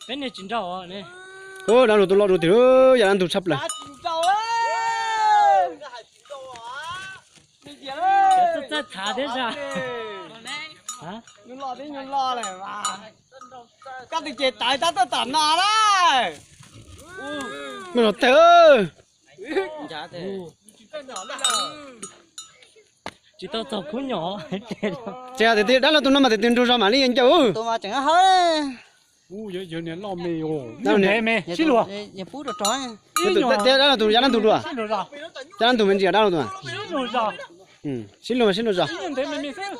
bên này chín rau à này. Ô, đang tụi lo rồi thì ơi, giờ đang tụi sắp lại. Tôi thả thế sao? Hả? Nhưng lo này mà. Các tình chế tại ta tôi tận nào đấy. Mà nó thế ơi. Chả thế. Chỉ tao tao cũng nhỏ. Chả thì đó là tụi nó mà thì tiền trâu sao mà đi anh cháu. Tôi mà chẳng hết. giờ年老没有，哪年没，新罗， Nhà phú được trói. Thế đó là tụi đang tụi rồi à? 新罗啥？ Đang tụi mình chỉ đang tụi à? 新罗啥？ Ừ, xin lỗi rồi. 今年得没生，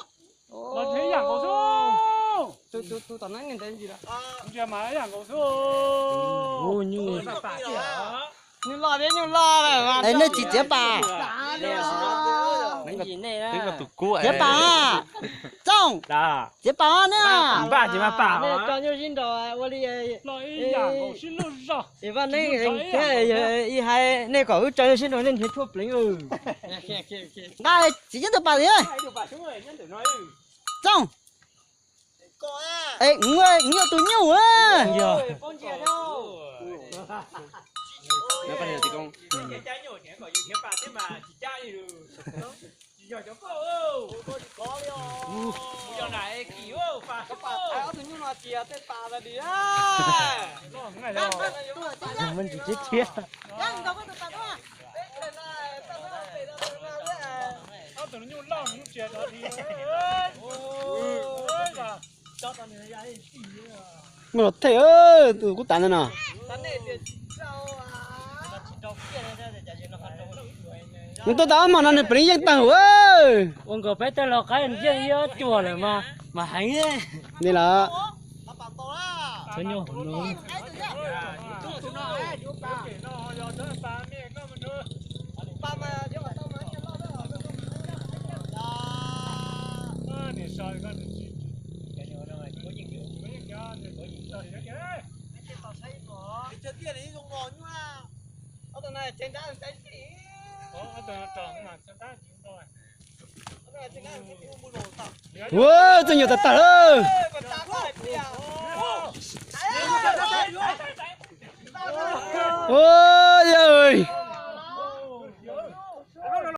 我听养狗说， Tôi tận nói nghe tên gì đó. 你这买养狗说， Ô như. Nhưng lo đấy nhưng lo này. Đấy nó chỉ chế bà. Mấy gì này đó. Tức là tụi cũ Chế bà. Trong. Đó. Chế bà nè. Bà chỉ mà bà. Cho nhau xin rồi. Tôi đi. 老一养狗新罗啥？ Thì vào đây cái hai này có cho nhau xin rồi nên hết thuốc lính ừ. Đây chỉ cho tôi bà đi ơi. Trong. Ê, người tôi nhiều á. Nhiều. Nó có thể thì con Mình chỉ chết chết. nó等于浪你觉得的，Mà nó thế ơi, tụi cũng tàn rồi nè. Nhưng tôi đã mà nó này phải dân tàu ơi. Ông có phải tên là cái anh chơi yếu chùa rồi mà hành ấy. Đây là Thôi nhau hồn luôn. ôi, tôi nhiều thật tật ơi. Ôi giời ơi.